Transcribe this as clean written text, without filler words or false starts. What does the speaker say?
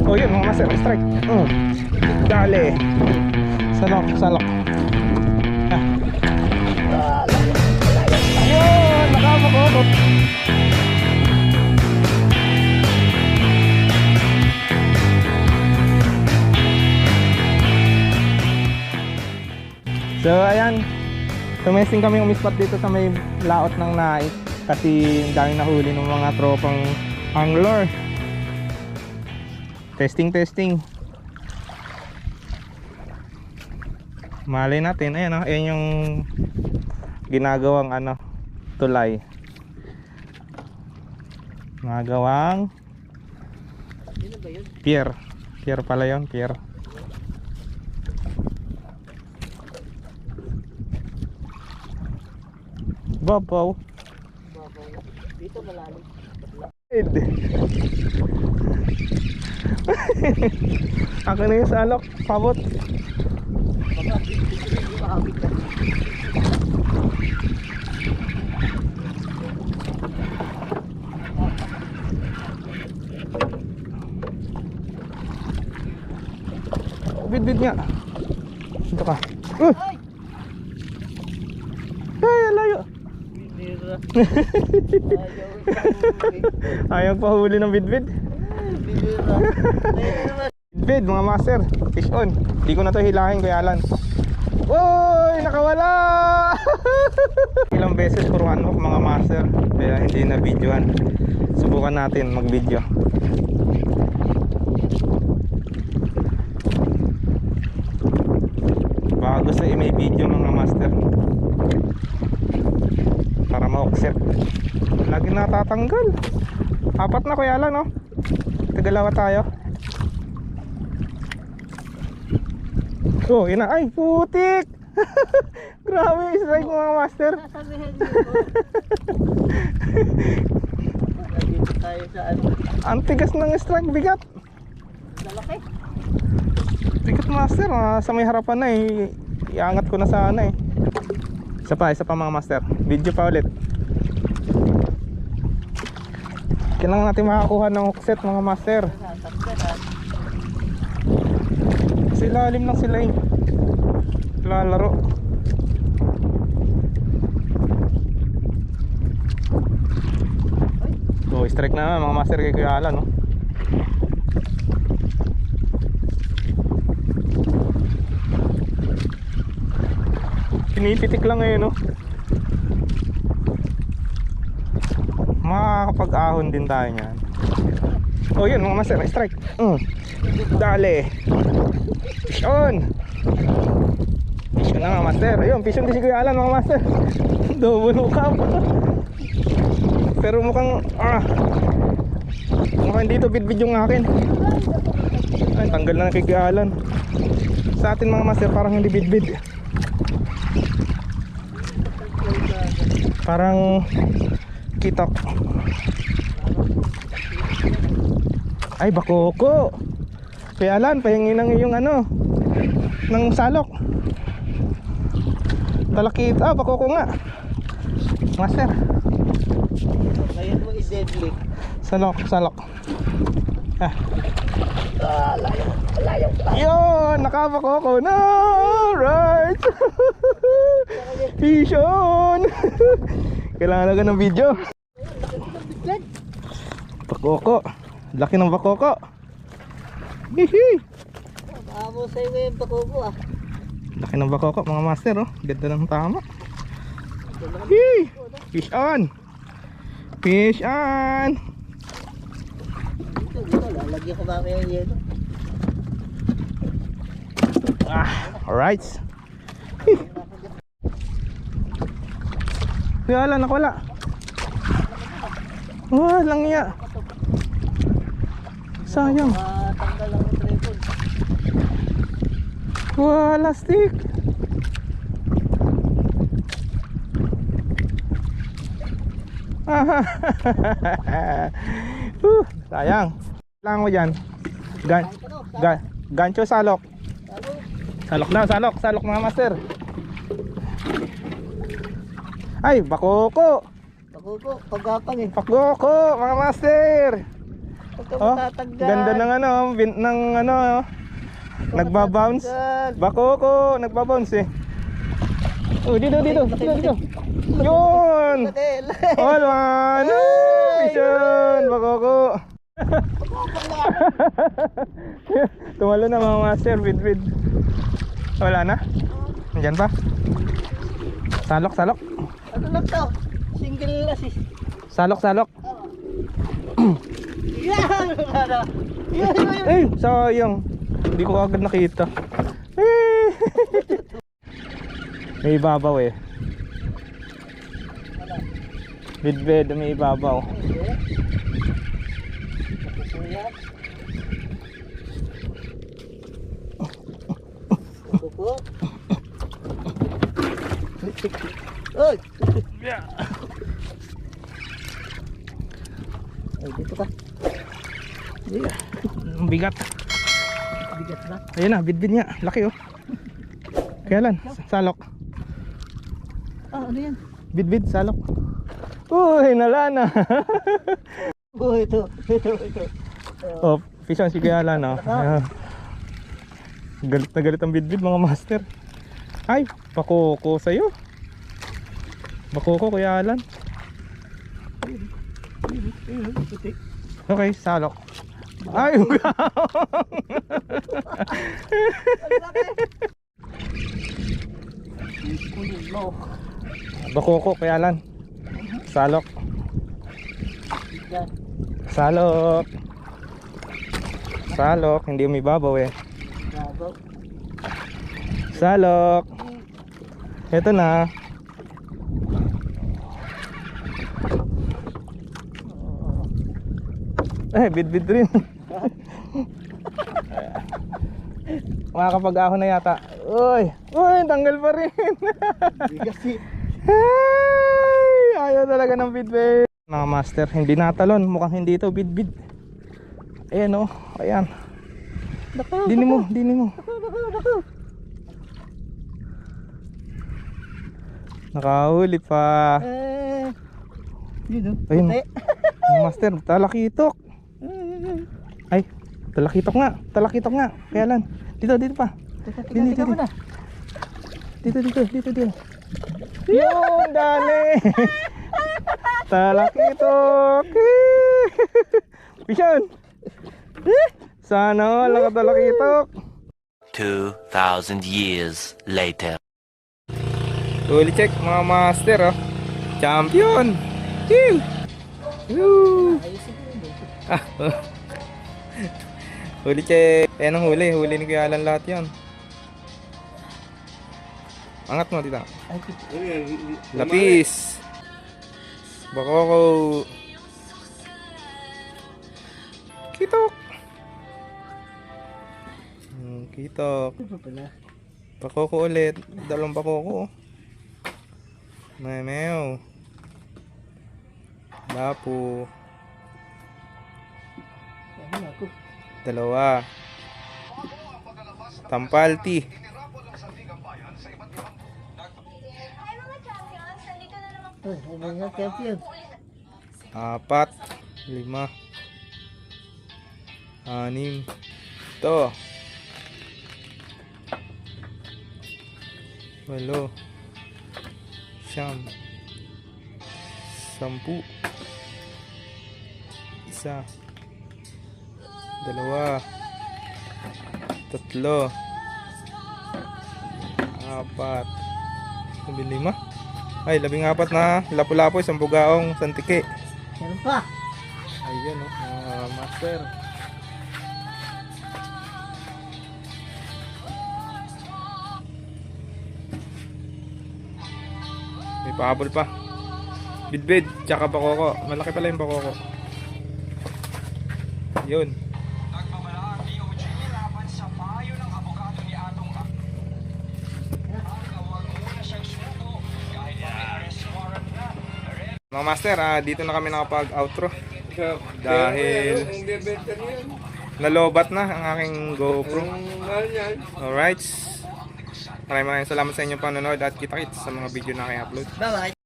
Oh yun mga master, strike. Dali. Salok, salok. Ayun, nakapakot. So ayan, tumesting kami umispat dito sa may laot ng nais kasi daming nahuli ng mga tropang angler. Testing. Malay natin, ayan ayan yung ginagawang tulay. Ginagawang pier. Pier pala yun, pier. Babaw. Dito malalim. Ako na yung salok, pabot. Bid nga. Dito ka. Ay, layo. Ayaw pa huli ng bidbid. Bidbid mga master, fish on. Hindi ko na to hilahin Kuya Alan. Uy, nakawala. Ilang beses puruan hook mga master, kaya hindi na videohan. Subukan natin mag video. Baka gusto i-may video mga master para ma-offset. Lagi natatanggal. Apat na Kuya Alan, no? Tagalawa tayo. Oh, yun na. Ay, putik. Grabe, strike mga master. Dito tayo sa Ang tigas ng strike, bigat. lalaki. Bigat master, sa may harapan na eh. Iangat ko na sana eh. Isa pa mga master. Video pa ulit. Kailangan natin makakuha ng hookset mga master. Kasi lalim lang sila eh. Lalaro. So strike na mga master kay Kuya Alan, no? Pinipitik lang ngayon, no? Makakapag-ahon din tayo niyan. Oh yun mga master, strike. Dali. Fish on. Fish on na mga master. Ayun, fish on din si Kuya Alan mga master. Double hook-up. Pero mukhang dito bid-bid yung akin. Ay, tanggal na kay Kuya Alan. Sa atin mga master parang hindi bid-bid. Parang kitok. Ay, bakoko. Kuya Alan, pahingin ng iyong ng salok. Talakit. Bakoko nga. Master. Ngayon mo is-deadly. Salok. Layo. Yun, nakabakoko na. Right. Fish on. Kailangan lang ng video. Bakoko. Laki ng bakoko. Hihi. Amo sa iyo yung bakoko ah. Laki ng bakoko mga master, oh. Ganda ng tama. Hihi. Fish on. Fish on. Dito, lalagyan ko mamaya yung yelo. Alright. Kuya Alan, nakawala. Lang iya. Sayang. Tanggal lang yung tripod. Wala stick. Sayang. Kailangan mo dyan. Gancho salok. Salok mga master. Ay, bakoko. Bakoko, pagapang eh. Bakoko mga master. Huwag ka Oh, matatanggal. ganda ng ano, ng ano, nagbabounce. Bakoko, nagbabounce eh. Oh, dito. Yun! Laki, laki. All one! Mission! Bakoko! Tumalo na mga master, bid. Wala na? Nandyan pa? Salok. Ano lang to? Single assist. Salok. Yan! Yan! Ay, sayang. Hindi ko agad nakita. Eh. May ibabaw eh. Bid, may ibabaw. Kuko. Oy! Ay, dito ka. Ang bigat. Bigat na. Ayun na, bid niya. Laki oh. Kailan? Salok. Ah, ano yan? Bid, salok. Uy, nala na. Oh, ito. Oh, fish on si Kuya Alan oh. Ayan. Galit na galit ang bid mga master. Ay, bakoko sa'yo. Bakoko Kuya Alan. Okay, salok. Ay, bakoko Kuya Alan. Salok. Salok, hindi umibabaw eh. Salok. Ito na. Bid rin. Makakapag-ahon na yata. Uy, tanggal pa rin. Ay, ayaw talaga ng bid. Mga master, hindi natalon. Mukhang hindi ito bid. Ayan oh, ayan. Dini mo. Nakahuli pa. Yun oh. Ayun. Mga master, talakitok. Ay, talakitok nga. Kaya lang. Dito pa. Dito. Yun, dali. Talakitok. Pisyon. Sana all nakatalakitok. 2,000 years later. Huli check mga master oh. Champion. Huli check. Ayan ang huli ni Kuya Alan lahat yan. Angat mo dito. Lapis. Bakoko. Kitok. Kitok. Bakoko ulit. Dalawang bakoko. Meow. Lapo. Dalawa. Tampalti. Apat. 5. 6. Ito. 8. 9. 10. 1. 2. 3. 4. 5. Ay, 14 na lapu-lapo, isang bugaong santike. Meron pa. Ayun master. May pahabol pa. Bidbid, tsaka bakoko. Malaki pala yung bakoko. Yun. Mga master, dito na kami nakapag-outro. Dahil nalobat na ang aking GoPro. Alright. Maraming salamat sa inyong panonood at kita-kits sa mga video na aking upload. Bye-bye.